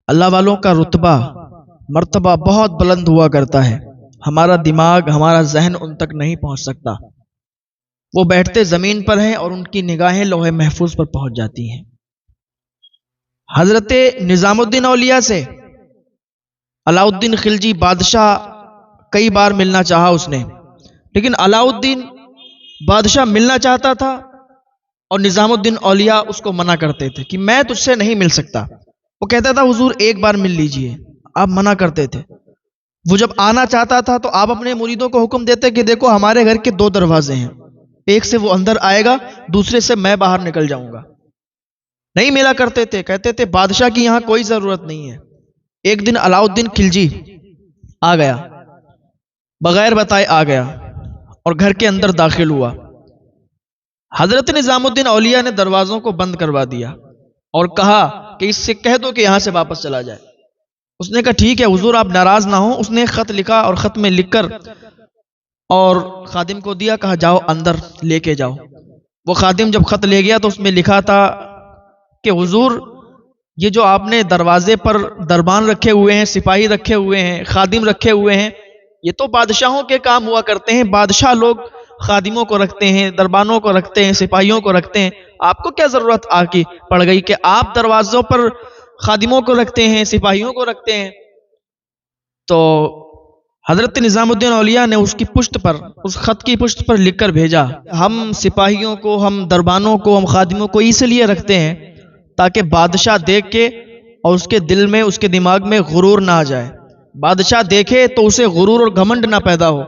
اللہ والوں کا رتبہ مرتبہ بہت بلند ہوا کرتا ہے، ہمارا دماغ ہمارا ذہن ان تک نہیں پہنچ سکتا۔ وہ بیٹھتے زمین پر ہیں اور ان کی نگاہیں لوح محفوظ پر پہنچ جاتی ہیں۔ حضرت نظام الدین اولیاء سے علاؤالدین خلجی بادشاہ کئی بار ملنا چاہا اس نے، لیکن علاؤالدین بادشاہ ملنا چاہتا تھا اور نظام الدین اولیاء اس کو منع کرتے تھے کہ میں تجھ سے نہیں مل سکتا۔ وہ کہتا تھا حضور ایک بار مل لیجئے، آپ منع کرتے تھے۔ وہ جب آنا چاہتا تھا تو آپ اپنے مریدوں کو حکم دیتے کہ دیکھو ہمارے گھر کے 2 دروازے ہیں، ایک سے وہ اندر آئے گا، دوسرے سے میں باہر نکل جاؤں گا۔ نہیں ملا کرتے تھے، کہتے تھے بادشاہ کی یہاں کوئی ضرورت نہیں ہے۔ ایک دن علاؤالدین خلجی آ گیا، بغیر بتائے آ گیا اور گھر کے اندر داخل ہوا۔ حضرت نظام الدین اولیاء نے دروازوں کو بند کروا دیا اور کہا کہ اس سے کہہ دو کہ یہاں سے واپس چلا جائے۔ اس نے کہا ٹھیک ہے حضور آپ ناراض نہ ہوں۔ اس نے خط لکھا اور خط میں لکھ کر اور خادم کو دیا، کہا جاؤ اندر لے کے جاؤ۔ وہ خادم جب خط لے گیا تو اس میں لکھا تھا کہ حضور یہ جو آپ نے دروازے پر دربان رکھے ہوئے ہیں، سپاہی رکھے ہوئے ہیں، خادم رکھے ہوئے ہیں، یہ تو بادشاہوں کے کام ہوا کرتے ہیں۔ بادشاہ لوگ خادموں کو رکھتے ہیں، دربانوں کو رکھتے ہیں، سپاہیوں کو رکھتے ہیں۔ آپ کو کیا ضرورت آ کی پڑ گئی کہ آپ دروازوں پر خادموں کو رکھتے ہیں، سپاہیوں کو رکھتے ہیں؟ تو حضرت نظام الدین اولیاء نے اس کی پشت پر، اس خط کی پشت پر لکھ کر بھیجا، ہم سپاہیوں کو، ہم دربانوں کو، ہم خادموں کو اس لیے رکھتے ہیں تاکہ بادشاہ دیکھ کے اور اس کے دل میں، اس کے دماغ میں غرور نہ آ جائے۔ بادشاہ دیکھے تو اسے غرور اور گھمنڈ نہ پیدا ہو،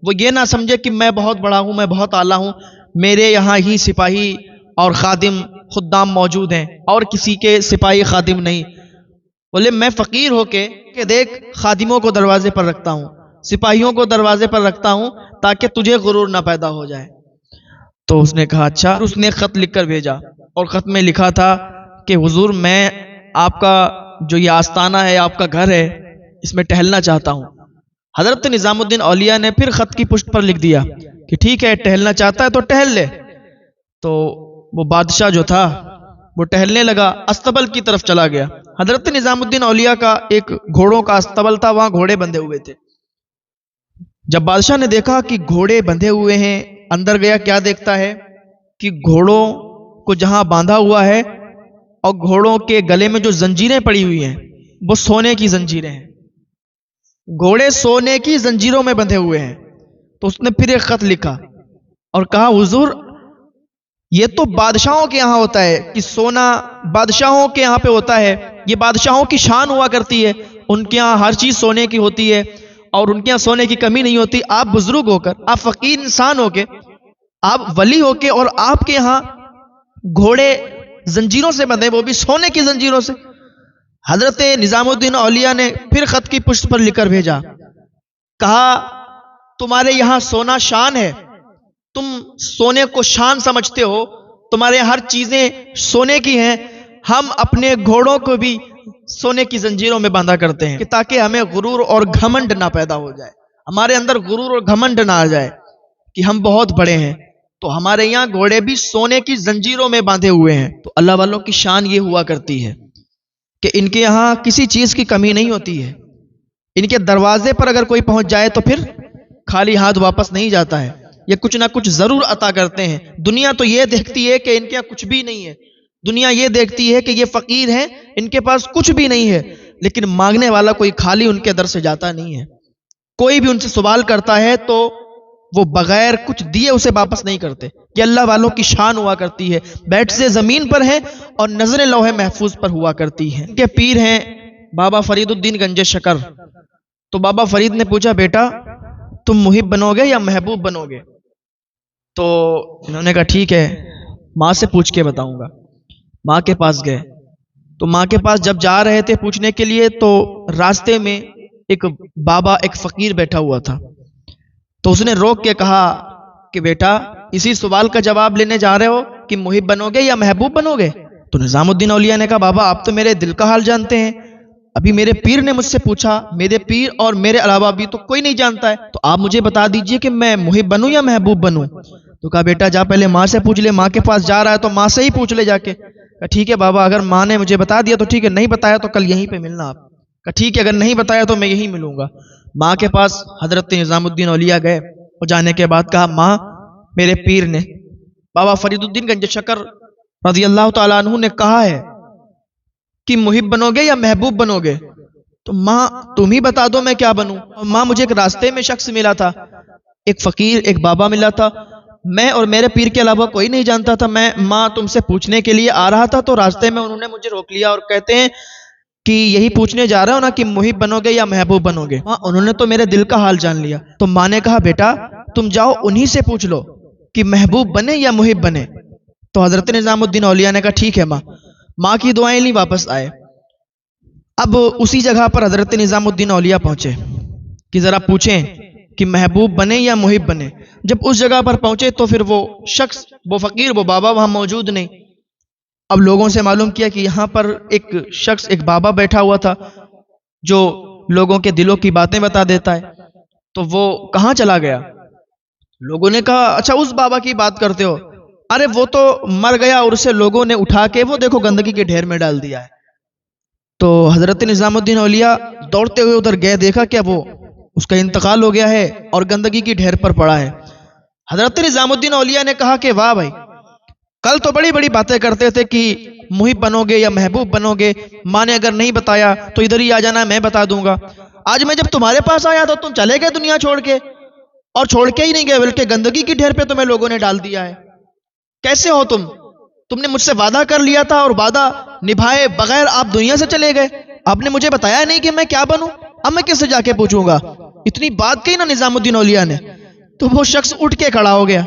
وہ یہ نہ سمجھے کہ میں بہت بڑا ہوں، میں بہت اعلیٰ ہوں، میرے یہاں ہی سپاہی اور خادم خدام موجود ہیں اور کسی کے سپاہی خادم نہیں۔ بولے میں فقیر ہو کے کہ دیکھ خادموں کو دروازے پر رکھتا ہوں، سپاہیوں کو دروازے پر رکھتا ہوں تاکہ تجھے غرور نہ پیدا ہو جائے۔ تو اس نے کہا اچھا۔ اس نے خط لکھ کر بھیجا اور خط میں لکھا تھا کہ حضور میں آپ کا جو یہ آستانہ ہے، آپ کا گھر ہے، اس میں ٹہلنا چاہتا ہوں۔ حضرت نظام الدین اولیاء نے پھر خط کی پشت پر لکھ دیا کہ ٹھیک ہے ٹہلنا چاہتا ہے تو ٹہل لے۔ تو وہ بادشاہ جو تھا وہ ٹہلنے لگا، استبل کی طرف چلا گیا۔ حضرت نظام الدین اولیاء کا ایک گھوڑوں کا استبل تھا، وہاں گھوڑے بندھے ہوئے تھے۔ جب بادشاہ نے دیکھا کہ گھوڑے بندھے ہوئے ہیں، اندر گیا، کیا دیکھتا ہے کہ گھوڑوں کو جہاں باندھا ہوا ہے اور گھوڑوں کے گلے میں جو زنجیریں پڑی ہوئی ہیں وہ سونے کی زنجیریں ہیں، گھوڑے سونے کی زنجیروں میں بندھے ہوئے ہیں۔ تو اس نے پھر ایک خط لکھا اور کہا حضور یہ تو بادشاہوں کے یہاں ہوتا ہے کہ سونا بادشاہوں کے یہاں پہ ہوتا ہے، یہ بادشاہوں کی شان ہوا کرتی ہے، ان کے یہاں ہر چیز سونے کی ہوتی ہے اور ان کے یہاں سونے کی کمی نہیں ہوتی۔ آپ بزرگ ہو کر، آپ فقیر انسان ہو کے، آپ ولی ہو کے، اور آپ کے یہاں گھوڑے زنجیروں سے بندھے، وہ بھی سونے کی زنجیروں سے۔ حضرت نظام الدین اولیاء نے پھر خط کی پشت پر لکھ کر بھیجا، کہا تمہارے یہاں سونا شان ہے، تم سونے کو شان سمجھتے ہو، تمہارے ہر چیزیں سونے کی ہیں، ہم اپنے گھوڑوں کو بھی سونے کی زنجیروں میں باندھا کرتے ہیں کہ تاکہ ہمیں غرور اور گھمنڈ نہ پیدا ہو جائے، ہمارے اندر غرور اور گھمنڈ نہ آ جائے کہ ہم بہت بڑے ہیں۔ تو ہمارے یہاں گھوڑے بھی سونے کی زنجیروں میں باندھے ہوئے ہیں۔ تو اللہ والوں کی شان یہ ہوا کرتی ہے کہ ان کے یہاں کسی چیز کی کمی نہیں ہوتی ہے، ان کے دروازے پر اگر کوئی پہنچ جائے تو پھر خالی ہاتھ واپس نہیں جاتا ہے، یہ کچھ نہ کچھ ضرور عطا کرتے ہیں۔ دنیا تو یہ دیکھتی ہے کہ ان کے یہاں کچھ بھی نہیں ہے، دنیا یہ دیکھتی ہے کہ یہ فقیر ہیں، ان کے پاس کچھ بھی نہیں ہے، لیکن مانگنے والا کوئی خالی ان کے در سے جاتا نہیں ہے۔ کوئی بھی ان سے سوال کرتا ہے تو وہ بغیر کچھ دیے اسے واپس نہیں کرتے۔ یہ اللہ والوں کی شان ہوا کرتی ہے، بیٹھ سے زمین پر ہیں اور نظر لوح محفوظ پر ہوا کرتی ہے۔ ان کے پیر ہیں بابا فرید الدین گنج شکر۔ تو بابا فرید نے پوچھا بیٹا تم محب بنو گے یا محبوب بنو گے؟ تو انہوں نے کہا ٹھیک ہے ماں سے پوچھ کے بتاؤں گا۔ ماں کے پاس گئے تو ماں کے پاس جب جا رہے تھے پوچھنے کے لیے تو راستے میں ایک بابا، ایک فقیر بیٹھا ہوا تھا۔ تو اس نے روک کے کہا کہ بیٹا اسی سوال کا جواب لینے جا رہے ہو کہ محب بنو گے یا محبوب بنو گے؟ تو نظام الدین اولیاء نے کہا بابا آپ تو میرے دل کا حال جانتے ہیں، ابھی میرے پیر نے مجھ سے پوچھا، میرے پیر اور میرے علاوہ بھی تو کوئی نہیں جانتا ہے، تو آپ مجھے بتا دیجئے کہ میں محب بنوں یا محبوب بنوں؟ تو کہا بیٹا جا پہلے ماں سے پوچھ لے، ماں کے پاس جا رہا ہے تو ماں سے ہی پوچھ لے جا کے۔ کہا ٹھیک ہے بابا، اگر ماں نے مجھے بتا دیا تو ٹھیک ہے، نہیں بتایا تو کل یہیں پہ ملنا آپ۔ کہا ٹھیک ہے، اگر نہیں بتایا تو میں یہیں ملوں گا۔ ماں کے پاس حضرت نظام الدین اولیاء گئے، اور جانے کے بعد کہا ماں میرے پیر نے بابا فرید الدین گنج شکر رضی اللہ تعالیٰ عنہ نے کہا ہے کہ محب بنو گے یا محبوب بنو گے؟ تو ماں تم ہی بتا دو میں کیا بنوں۔ ماں مجھے ایک راستے میں شخص ملا تھا، ایک فقیر، ایک بابا ملا تھا، میں اور میرے پیر کے علاوہ کوئی نہیں جانتا تھا۔ میں ماں تم سے پوچھنے کے لیے آ رہا تھا تو راستے میں انہوں نے مجھے روک لیا اور کہتے ہیں کہ یہی پوچھنے جا رہا ہو نا کہ محب بنو گے یا محبوب بنو گے؟ ماں انہوں نے تو میرے دل کا حال جان لیا۔ تو ماں نے کہا بیٹا تم جاؤ انہی سے پوچھ لو کہ محبوب بنے یا محب بنے۔ تو حضرت نظام الدین اولیاء نے کہا ٹھیک ہے ماں۔ ماں کی دعائیں لی، واپس آئے۔ اب اسی جگہ پر حضرت نظام الدین اولیاء پہنچے کہ ذرا پوچھیں کہ محبوب بنے یا محب بنے۔ جب اس جگہ پر پہنچے تو پھر وہ شخص، وہ فقیر، وہ بابا وہاں موجود نہیں۔ اب لوگوں سے معلوم کیا کہ یہاں پر ایک شخص، ایک بابا بیٹھا ہوا تھا جو لوگوں کے دلوں کی باتیں بتا دیتا ہے، تو وہ کہاں چلا گیا؟ لوگوں نے کہا اچھا اس بابا کی بات کرتے ہو، ارے وہ تو مر گیا اور اسے لوگوں نے اٹھا کے وہ دیکھو گندگی کے ڈھیر میں ڈال دیا ہے۔ تو حضرت نظام الدین اولیاء دوڑتے ہوئے ادھر گئے، دیکھا کیا وہ اس کا انتقال ہو گیا ہے اور گندگی کی ڈھیر پر پڑا ہے۔ حضرت نظام الدین اولیاء نے کہا کہ واہ بھائی، کل تو بڑی بڑی باتیں کرتے تھے کہ محب بنو گے یا محبوب بنو گے، ماں نے اگر نہیں بتایا تو ادھر ہی آ جانا، میں بتا دوں گا۔ آج میں جب تمہارے پاس آیا تو تم چلے گئے دنیا چھوڑ کے، اور چھوڑ کے ہی نہیں گئے بلکہ گندگی کی ڈھیر پہ تمہیں لوگوں نے ڈال دیا ہے۔ کیسے ہو تم نے مجھ سے وعدہ کر لیا تھا اور وعدہ نبھائے بغیر آپ دنیا سے چلے گئے، آپ نے مجھے بتایا نہیں کہ میں کیا بنوں، اب میں کس سے جا کے پوچھوں گا؟ اتنی بات کہی نا نظام الدین اولیاء نے، تو وہ شخص اٹھ کے کھڑا ہو گیا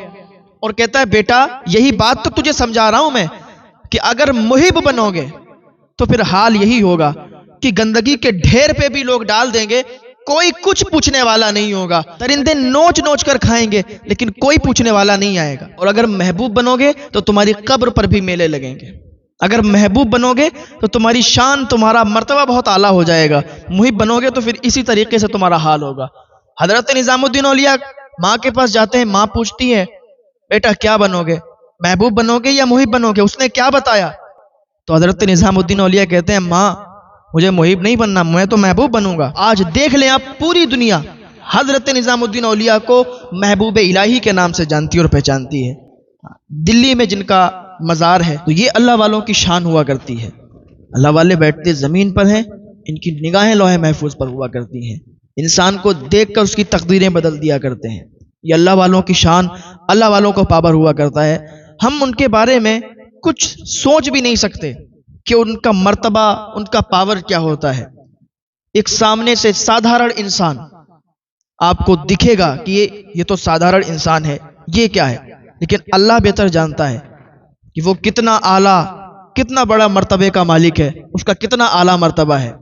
اور کہتا ہے بیٹا یہی بات تو تجھے سمجھا رہا ہوں میں کہ اگر محب بنو گے تو پھر حال یہی ہوگا کہ گندگی کے ڈھیر پہ بھی لوگ ڈال دیں گے، کوئی کچھ پوچھنے والا نہیں ہوگا، درندے نوچ نوچ کر کھائیں گے لیکن کوئی پوچھنے والا نہیں آئے گا۔ اور اگر محبوب بنو گے تو تمہاری قبر پر بھی میلے لگیں گے، اگر محبوب بنو گے تو تمہاری شان، تمہارا مرتبہ بہت اعلیٰ ہو جائے گا، محب بنو گے تو پھر اسی طریقے سے تمہارا حال ہوگا۔ حضرت نظام الدین اولیاء ماں کے پاس جاتے ہیں، ماں پوچھتی ہے بیٹا کیا بنو گے، محبوب بنو گے یا محب بنو گے؟ اس نے کیا بتایا؟ تو حضرت نظام الدین اولیاء کہتے ہیں ماں مجھے محب نہیں بننا، میں تو محبوب بنوں گا۔ آج دیکھ لیں آپ، پوری دنیا حضرت نظام الدین اولیاء کو محبوب الہی کے نام سے جانتی اور پہچانتی ہے۔ دلی میں جن کا مزار ہے تو یہ اللہ والوں کی شان ہوا کرتی ہے۔ اللہ والے بیٹھتے زمین پر ہیں، ان کی نگاہیں لوح محفوظ پر ہوا کرتی ہیں، انسان کو دیکھ کر اس کی تقدیریں بدل دیا کرتے ہیں۔ یہ اللہ والوں کی شان، اللہ والوں کو پاور ہوا کرتا ہے۔ ہم ان کے بارے میں کچھ سوچ بھی نہیں سکتے کہ ان کا مرتبہ، ان کا پاور کیا ہوتا ہے۔ ایک سامنے سے سادھارن انسان آپ کو دکھے گا کہ یہ تو سادھارن انسان ہے، یہ کیا ہے، لیکن اللہ بہتر جانتا ہے کہ وہ کتنا اعلیٰ، کتنا بڑا مرتبے کا مالک ہے، اس کا کتنا اعلیٰ مرتبہ ہے۔